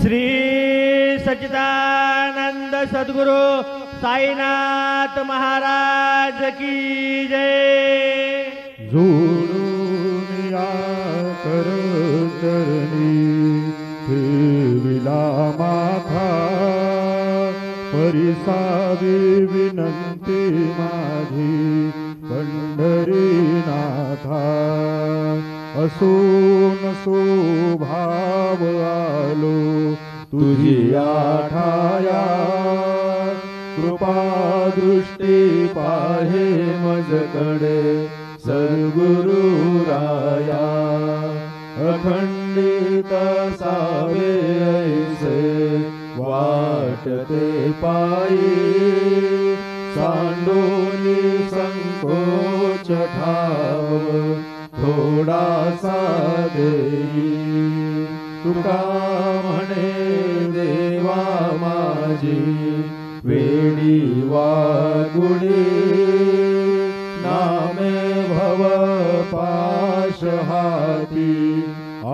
श्री सच्चिदानंद सद्गुरु साईनाथ महाराज की जय। जोडून या कर चरणी ठेविला माथा, परिसावी विनंती माझी पंढरीनाथा। असून स्वभाव आलो तुझी आठाया, कृपा दृष्टी पाहे मजकडे सद्गुरु राया। अखंडित सावे ऐसे वाटते पायी, सांडोनी संकोच ठाव थोडासा देई। तुका म्हणे देवा माझी वेडी वागुडी, नामे भव पाश हाती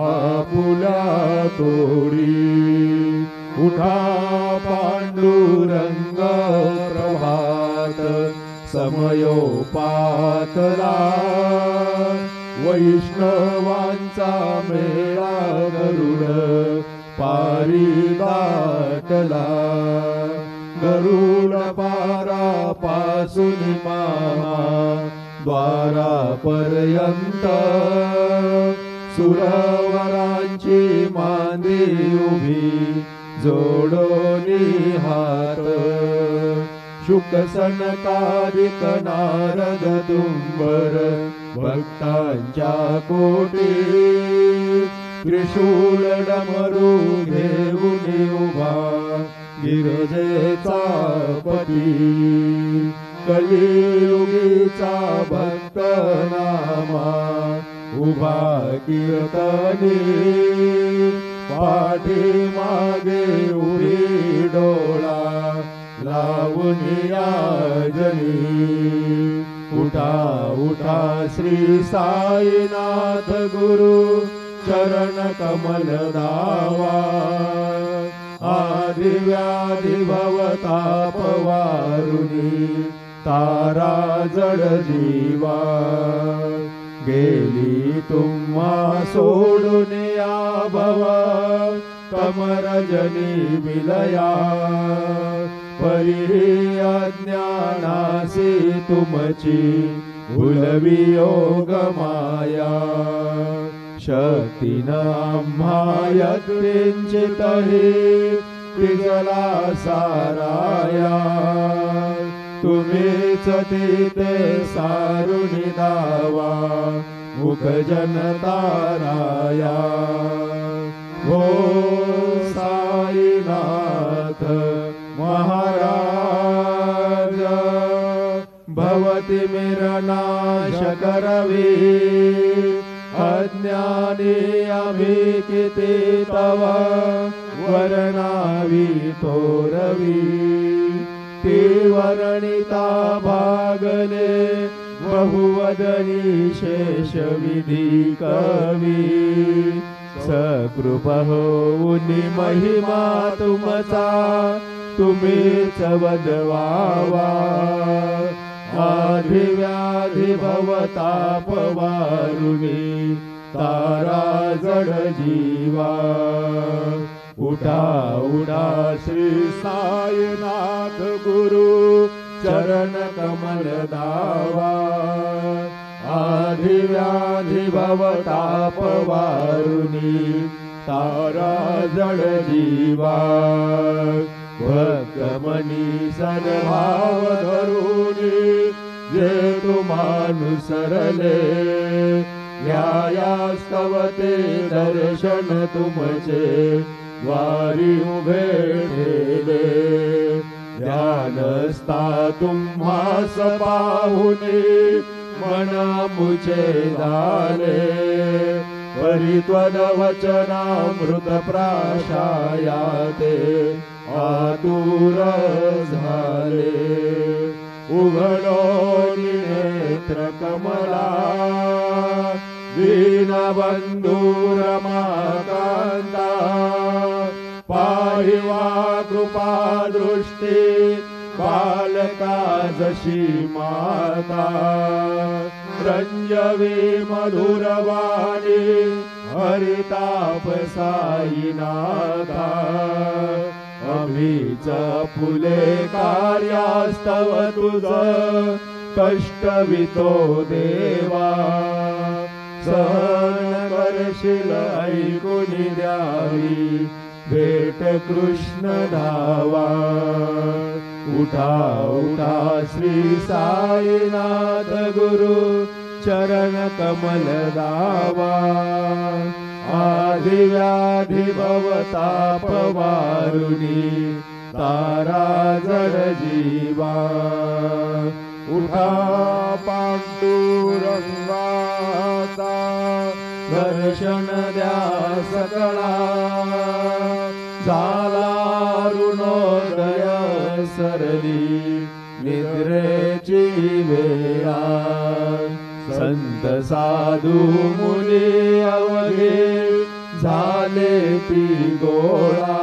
आपुला तोडी। उठा पांडुरंग प्रभात समयोपातला, वैष्णवांचा मेळा गरुड पारी दाटला। गरुड पारापासून मामा द्वारापर्यंत, सुरवरांची मांदी उभी जोडोनी हात। शुक सनकादिक नारद तुंबर भक्तांच्या कोटी, त्रिशूळ डमरू घेऊन उभा गिरजेचा पती। कलियुगीचा भक्त नामा उभा कीर्तनी, पाठी मागे उभी डोळा लावून याजनी। उठा उठा श्री साईनाथ गुरु चरण कमल दावा। आदि व्याधि भवताप वारुणी तारा जड जीवा। गेली तुम्हा सोडून या भव कमरजनी विलया। परी अज्ञानासी तुमची भुलवी योग माया। शक्तीन आम्हा यत्किंचित तिजला साराया। तुम्हीच तिथे सारुणी दावा मुख जनताराया। हो साईनाथ महाराज भवति मिरनाश करवी। अज्ञानी आम्ही किती तव वर्णावी तोरवी। ती वर्णिता भागले बहुवदनी शेष विधी कवी। सकृप होऊनी महिमा तुमचा तुम्हीच वदवावा। आधी व्याधी भवताप वारुणी तारा जड जीवा। उठा उठा श्री साईनाथ गुरु चरण कमल दावा। आधी व्याधी भवताप वारुणी तारा जड जीवा। भक्तमनी सद्भाव धरुणी जे तुम्हानुसरले। न्यायास्तवते दर्शन तुमचे द्वारी उभे ठेले। ध्यानस्था तुम्हास पाहुनी मन मुचे झाले। परित्वद वचनामृत प्राशायाते आतुर झाले। उघडो नेत्र कमला दीनबंधू रमाकांता। पाहि वा कृपा दृष्टी बालका जशी माता रंजवी मधुरवाणी हरिताप साईनाथा अमीच फुले कार्यास्तव तुझ कष्टवितो देवा सहन करशील ऐकुनी द्यावी भेट कृष्ण धावा उठा उठा श्री साईनाथ गुरु चरण कमल दावा आदि व्याधि भवताप वारुणी तारा जड जीवा उठा पांडुरंगाचा दर्शन द्या सकळा झाला ऋणोदय सरली निद्रेची वेळा संत साधू मुनी अवघे झाले ती गोळा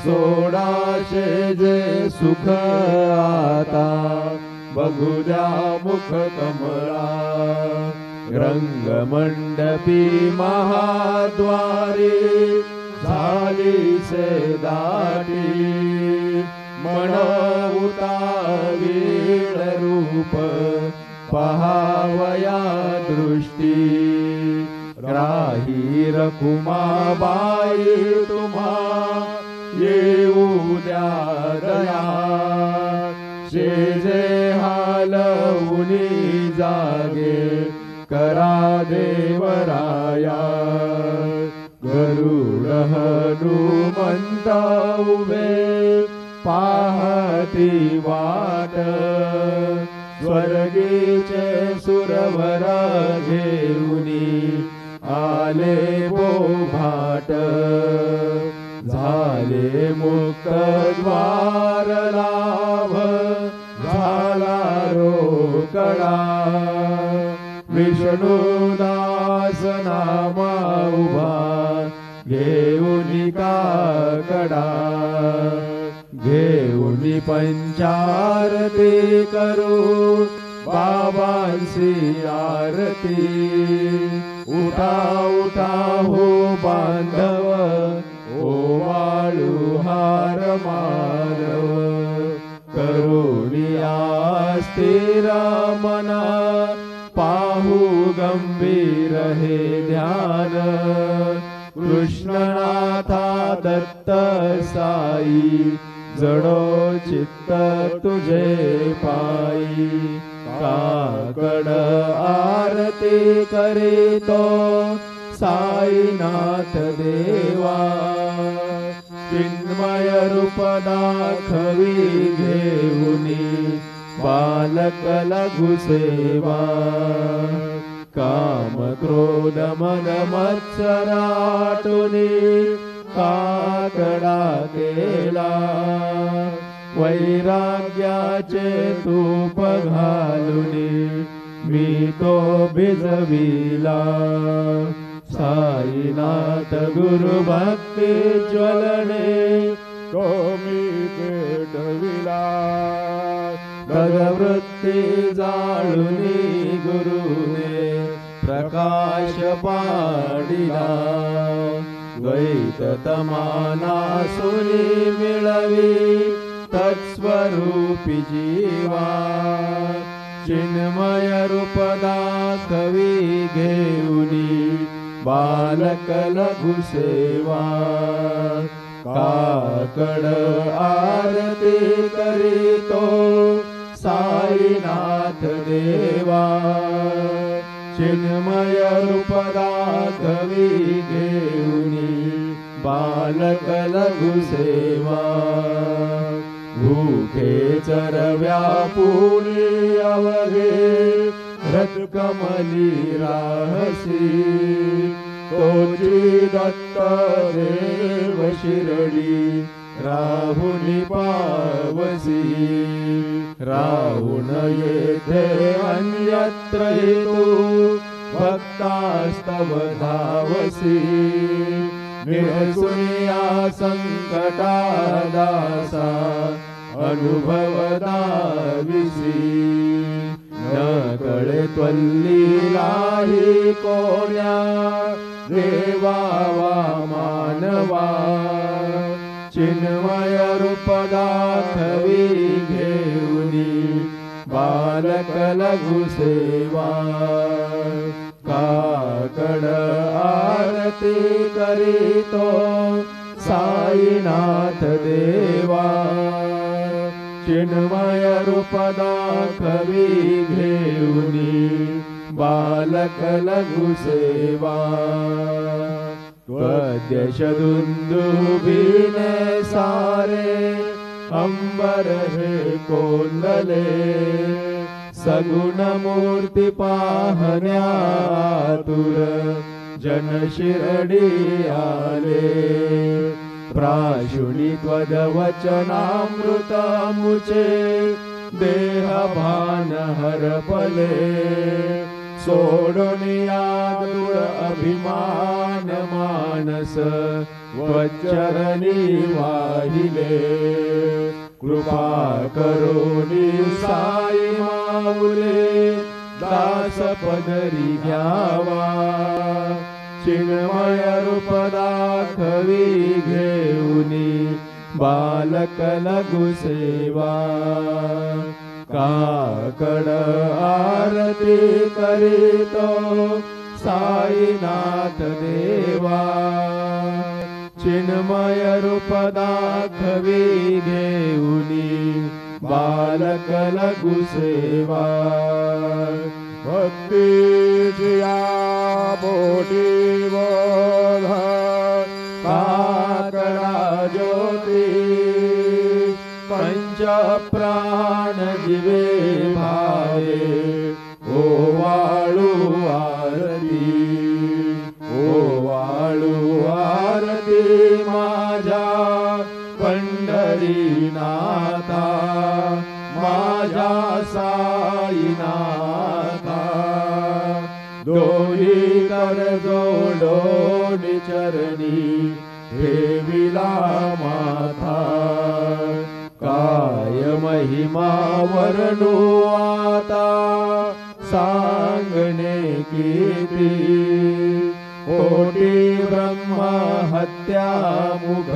सोडाशे जे सुख आता बघू द्या मुख कमळा रंगमंडपी महाद्वारी झाली से दाटी मनवता वीण रूप पहावया दृष्टी राही रखुमाबाई तुम्हा येऊ द्या दया शेजे हालवुनी जागे करा देवराया गरुड हनुमंत उभे पाहती वाट स्वर्गीचे सुरवर घेऊनी आले बोभाट झाले मुक्त द्वार लाभ झाला रोकडा विष्णुदास नामा उभा घेऊनी काकडा घेऊनी पंचारती करू बाबांसी आरती उठा उठा हो बांधव ओवाळू हार मानव करुणी स्थिर मना पाहू गंभीर हे ध्यान कृष्णनाथा दत्त साई जडो चित्त तुझे पायी काकड आरती करीतो साईनाथ देवा चिन्मय रूप दाखवी घेऊनी बालक लघु सेवा काम क्रोध मद मत्सराटुनी काकडा केला वैराग्याचे तूप घालुनी मी तो भिजविला साईनाथ गुरु भक्ती ज्वलने तो मी पेटविला भगवृत्ती जाळुनी गुरुने प्रकाश पाडिला द्वैत तमाना सुनी मिळवी तत्स्वरूपी जीवा चिन्मय रूप दाखवी घेऊनी बालक लघु सेवा काकड आरती करीतो साईनाथ देवा चिन्मय रूप दाखवी घेऊनी बालक लघु सेवा भूखे चरव्या पुणे अवघे रथकमली राहसी तोची दत्त देव शिरडी राहुनी पावसी राहुन येथे अन्यत्र हेतु भक्तास्तव धावसी निरसुनिया संकटादासा अनुभवदा विसी न कळे त्वल्लीलाही कोण्या देवा वा मानवा चिन्मय रूप दाखवी घेऊनी बालक लघु सेवा काकड आरती करीतो साईनाथ देवा चिन्मय रूप दाखवी घेऊनी बालक लघु सेवा त्वद्यशदुन्दुभिने सारे अंबर हे कोंदले सगुण मूर्ती पाहण्यातुर जन शिरडी आले प्राशुनी त्वदवचनामृत मुचे देह भान हरपले सोडुनिया दूर अभिमान मानस वचरणी वाहिले कृपा करोनी साई माऊले दास पदरी घ्यावा चिन्मय रूप दाखवी घेऊनी बालक लघु सेवा काकड आरती करीतो साईनाथ देवा चिन्मय रूप दाखवी घेऊनी बालक लघु सेवा भक्तीच्या बोटी बोध काकडा ज्योती पंच प्राण दिवे भावे ओवाळू आरती माझ्या पंढरीनाथा माझ्या साईनाथा दोन्ही कर जोडोनी चरणी ठेविला माथा काय महिमा वर्णू आता सांगणे किती कोटी ब्रह्म हत्या मुख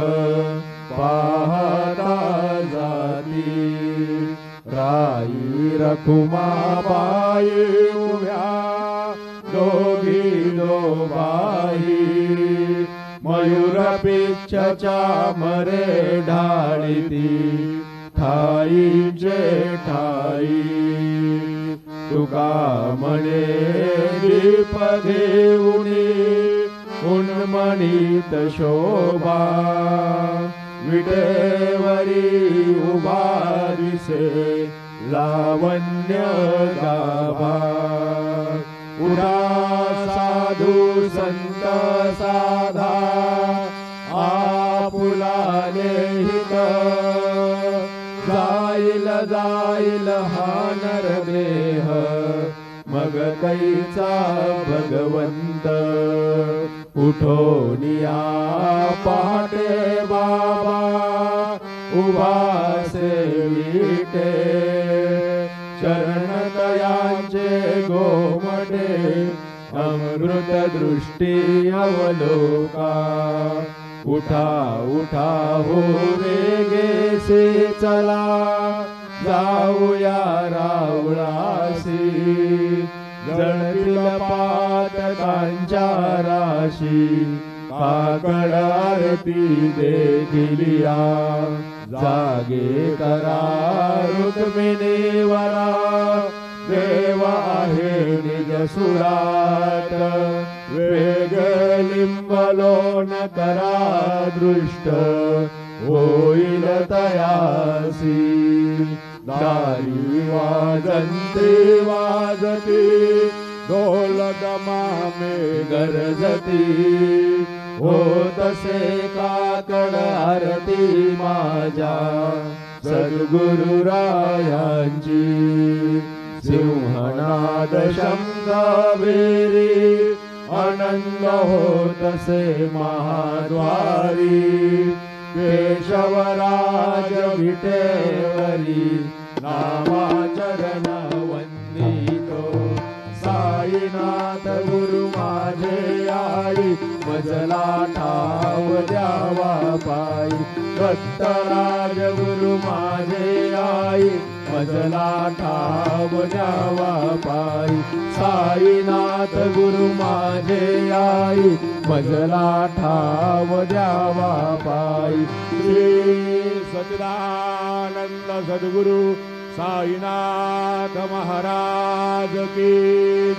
पाहता जाती राई रखुमाबाई उभ्या दोघी दोबाई मयूर पिच्छच्या मरे ढाळीती ठाई जेठाई तुका म्हणे दीप घेऊनी उन्मणित शोभा विटेवरी उभा दिसे लावण्य गाभा उडा साधू संत साधा आपुलाले हित जाईल हा नरदेह मग कैचा भगवंत उठोनिया पहाटे बाबा उभासे विटे चरणतयांचे गोमटे अमृत दृष्टी अवलोका उठा उठा हो वेगेसे चला जाऊया रावळासी जळतील पातकांच्या राशी काकड आरती देखिलिया जागे करा रुक्मिणीवरा देवा आहे निज सुरात वेग लिंबलोन करा दृष्ट होईल तयासी दारी वाजंती वाजती ढोल दमामे गरजती हो तसे काकड आरती माझ्या सद्गुरुरायांची सिंहनाद शंखावेरी आनंद होत से महाद्वारी नवराज विटेवरी नामाचरण वंदितो साईनाथ गुरु माझे आई मजला ठाव द्यावा पायी दत्तराज गुरु माझे आई मजला ठाव द्यावा पायी साईनाथ गुरु माझे आई मजला ठाव द्यावा पायी श्री सच्चिदानंद सद्गुरु साईनाथ महाराज की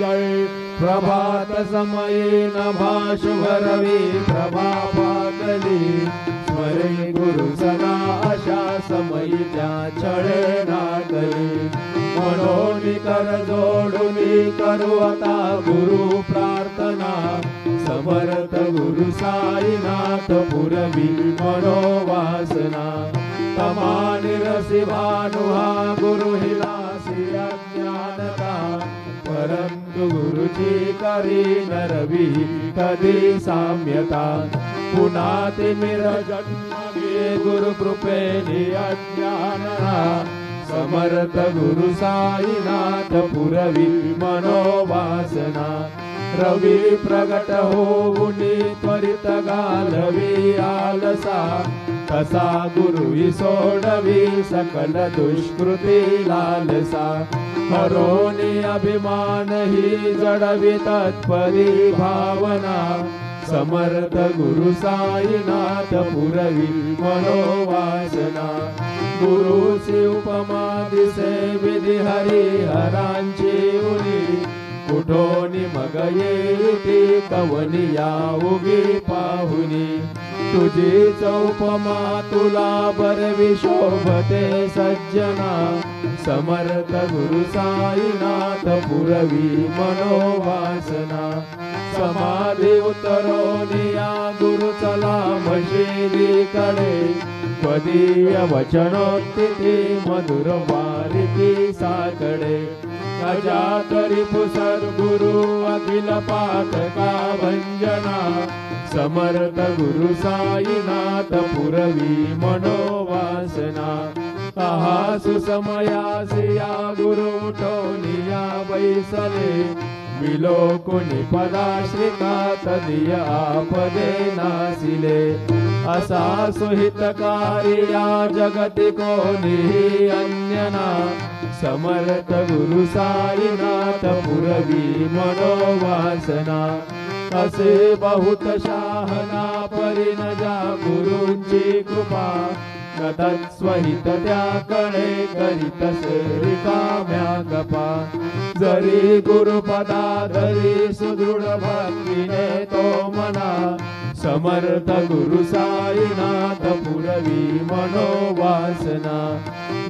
जय। प्रभात समये नभा शुभ रवी प्रभा पातली स्मरे गुरु सदा अशा समयी त्या छळे नागली मनोनी कर जोडुनी करू आता गुरु प्रार्थना समर्थ गुरु साईनाथ पुरवी मनोवासना तमानि रसी भानुहा गुरु हिलासी अज्ञानता परंतु गुरुची करी नरवी कधी साम्यता पुन्हा तिमिर जन्म घे गुरु कृपेने अज्ञानना समर्थ गुरु साईनाथ पुरवी मनोवासना रवी प्रगट होऊनी त्वरित घालवी आलसा तसा गुरु सोडवी सकल दुष्कृती लालसा हरोनी अभिमान ही जडवी तत्परी भावना समर्थ गुरु साईनाथ पुरवी मनोवासना गुरुची उपमा दिसे विधी हरिहरांची उनी कुठोनी मग येती कवनी या उगी पाहुनी तुझी चौपमा तुला बरवी शोभते सज्जना समर्थ गुरु साईनाथ पुरवी मनोवासना समाधी उतरोनिया गुरु चला म्हशीलीकडे पदीय वचनोक्ती मधुर वारिती साकडे अजा तरी पुसद गुरु अखिल पाठका भंजना समर्थ गुरु साईनाथ पुरवी मनोवासना आहा सुसमयासिया गुरु उठोनिया बैसले विलोकुनि पदाश्रिका तदिय आपदे नासिले असा सुहितकारिया जगति कोणी अन्यना समर्थ गुरु साईनाथ पुरवी मनोवासना असे बहुत शाहना परिणजा गुरुंची कृपा न तत्स्वहित त्याकडे करीत रिकाम्या गपा जरी गुरुपदा धरी सुदृढ भक्तीने तो मना समर्थ गुरु साईनाथ पुरवी मनोवासना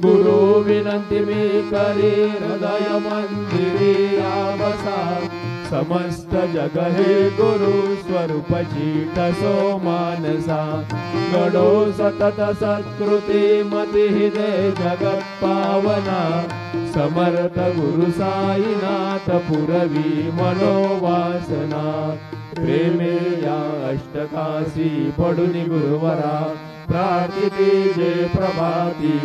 गुरु विनंती मी करी हृदय मंदिरी बसा समस्त जग हे गुरु स्वरूप चीटसो मानसा गडो सतत सत्कृती मती दे जगत पावना समर्थ गुरु साईनाथ पुरवी मनोवासना प्रेमे या अष्टकासी पडुनी गुरुवरा प्रार्थिती जे प्रभाती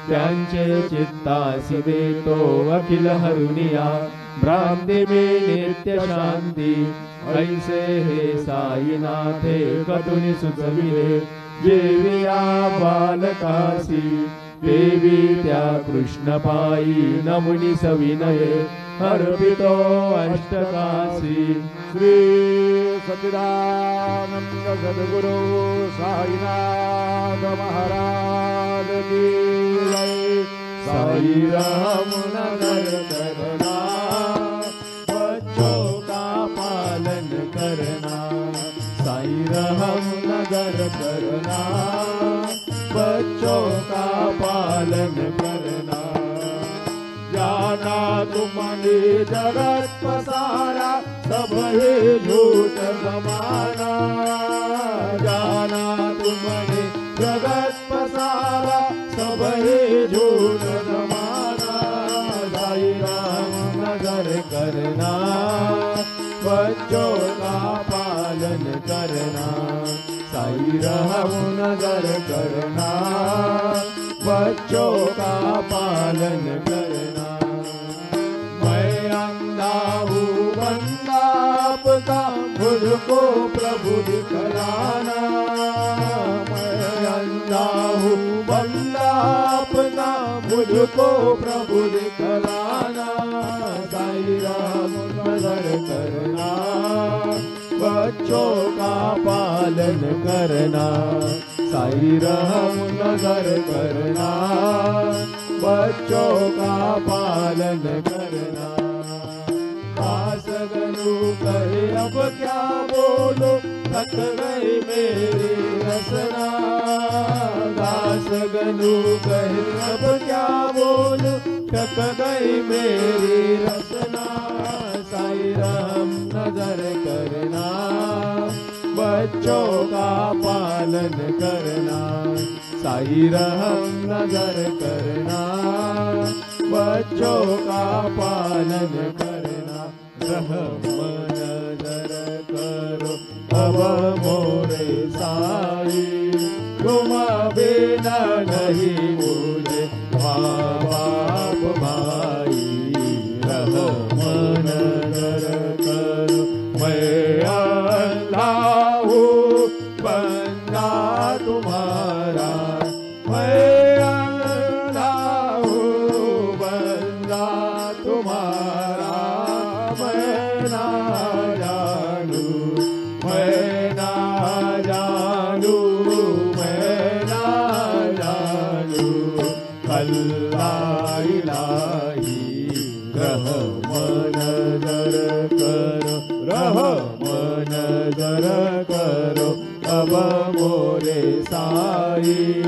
त्यांचे चित्तासी देतो अखिल हरुनिया भ्रांती में नित्य शांती ऐसे हे साईनाथे कतुनि सुचविले जेविया बालकासी देवी त्या कृष्ण पायी नमुनी सविनये अर्पितो अष्टकासी श्री सच्चिदानंद सद्गुरु साईनाथ महाराज की जय। साई राम नगर करना बच्चों का पालन करना साई राम नगर करना बच्चों का पालन करना जाना तुमने जगत पसारा सब ही झूठ जमाना जाना तुमने जगत पसारा सब ही झूठ जमाना साई राम नगर करना बच्चों का पालन करना साई रहम नजर करना, बच्चों का पालन करना। मैं अंधा हूँ बंदा आपका, मुझको प्रभु दिखलाना। मैं अंधा हूँ बंदा आपका, मुझको प्रभु दिखलाना। साई राम नजर करना, बच्चों का पालन करना। साई राम नजर करना, बच्चों का पालन करना। दास गनु कहे अब क्या बोलो, थक गई मेरी रसना। दास गनु कहे अब क्या बोलो, थक गई मेरी रसना। साई राम नजर करना, बच्चों का पालन करना। साई राम नजर करना, बच्चों का पालन करना। रहम नजर करो अब मोरे साई, तुम बिना नहीं मुझे माँ बाप भाई। रहम नजर करो मैं अल्लाह हूँ बंदा तुम्हारा। मैं अल्लाह हूँ बंदा तुम्हारा। मैं ना जानू, मैं ना जानू, मैं ना जानू अल्लाह इलाही। रहम नजर करो, रहम नजर करो अब मोरे साई,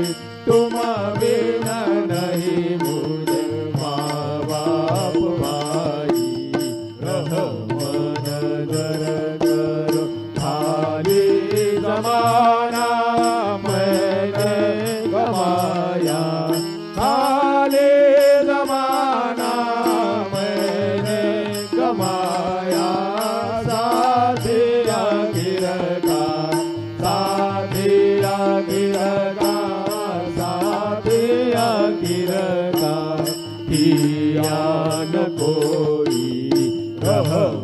तुम बिना नहीं मुझे माँ बाप भाई। रहम नजर करो खाली जमाना मैंने गवाया। खाली जमाना मैंने गवाया। साथिया गिर का, साथिया गिर का, साथिया गिर का किया न कोई। रहम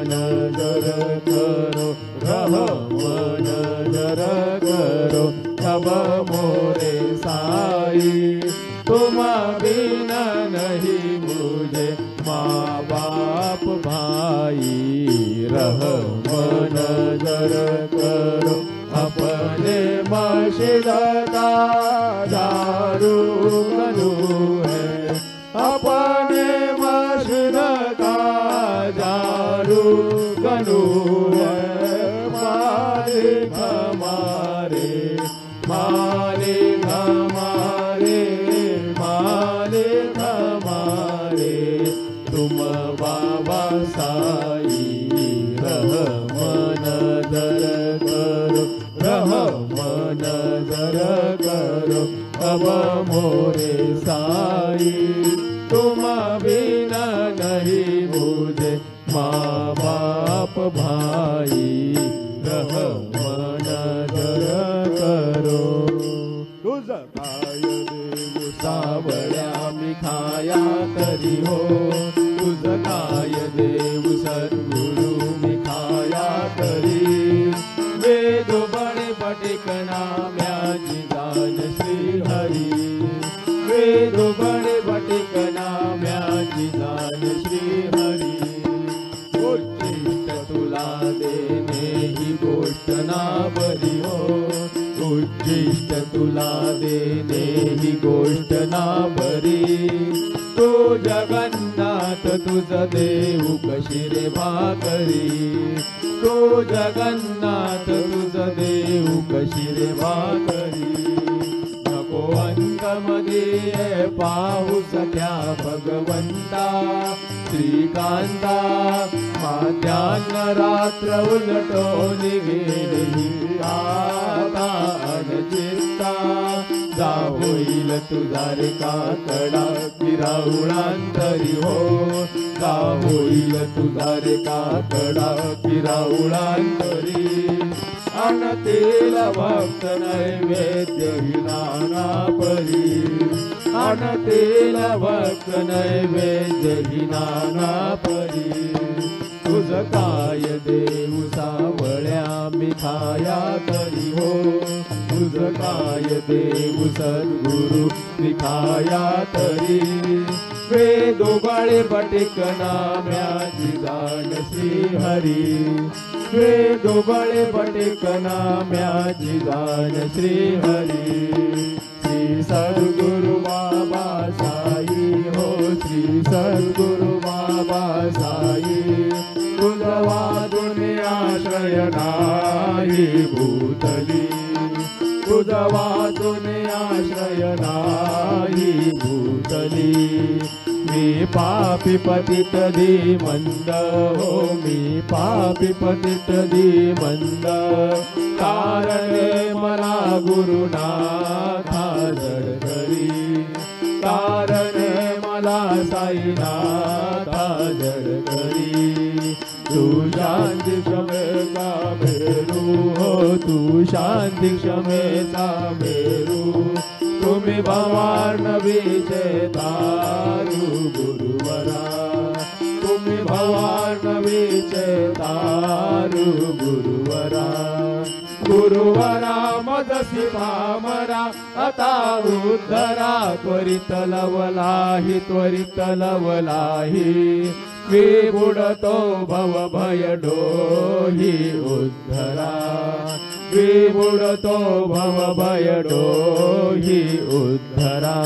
नजर करो, रहम नजर करो अब मोरे साई, तुम बिना नहीं मुझे माँ बाप भाई। रहम नजर करो अपने मस्जिद का दारू बनू है। अपने मस्जिद का दारू बनू है। मालिक हमारे, मालिक हमारे, मालिक हमारे तुम बाबा साई। रहम नजर करो, रहम नजर करो अब मोरे साई, तुम बिना नहीं मुझे माँ बाप भाई। रहम नजर करो तुझ काय देव सावळ्या मी खाया तरी हो। तुझ काय देव सद्गुरु मी खाया तरी। वेद बणे पटिकना म्याची जान श्री हरी। वेद बणे पटिकना म्याची जान श्री हरी। उच्चिष्ट तुला देणे ही गोष्ट ना बरी हो। उच्चिष्ट तुला देणे ही गोष्ट ना बरी। तो जगन्नाथ तुझ देऊ कशी रे भाकरी। तो जगन्नाथ तुझ देऊ कशी रे भाकरी। नको अंतमध्ये पाहू सख्या भगवंता। श्रीकांता माध्यान्न रात्र उलटून गेली आता अनचिंता। जा होईल तुझा रे काकडा किराउळांतरी हो। जा होईल तुझा रे काकडा किराउळांतरी। आणतील भक्त नैवेद्य ही नाना परी आणतील भक्त नैवेद्य ही नाना परी तुझ काय देऊ सावळ्या मिठाया तरी हो तुझ काय देऊ सद्गुरु मिठाया तरी वेदोबाळे पटिक नाम्याची जाण श्री हरी वेदोबाळे पटिक नाम्याची जाण श्री हरी श्री सद्गुरु बाबा साई हो श्री सद्गुरु बाबा साई तुझवा दुनिया आश्रय नाही भूतली तुझवा दुनिया आश्रय नाही भूतली मी पापी पतित धीमंद हो मी पापी पतित धीमंद कारण मला गुरुनाथा जडकरी कारण मला साईनाथा जडकरी तू शांती क्षमेचा मेरू हो तू शांती क्षमेचा मेरू तुम्ही भवार्णवीचे तारू गुरुवरा तुम्ही भवार्णवीचे तारू गुरुवरा गुरुवरा मदसी पामरा आता उद्धरा त्वरित लवलाही त्वरित लवलाही मी बुडतो भव भय डोही उद्धरा मी बुडतो भव भय डोही उद्धरा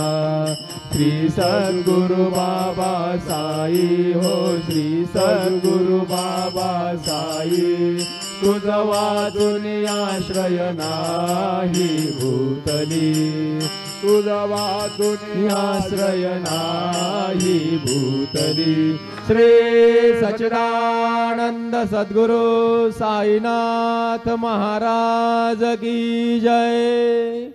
श्री सद्गुरु बाबा साई हो श्री सद्गुरु बाबा साई तुझ वाचून आश्रय नाही भूतली तुझ वाचून आश्रय नाही भूतली श्री सच्चिदानंद सद्गुरु साईनाथ महाराज की जय।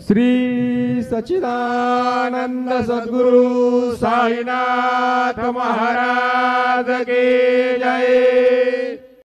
श्री सच्चिदानंद सद्गुरु साईनाथ महाराज की जय।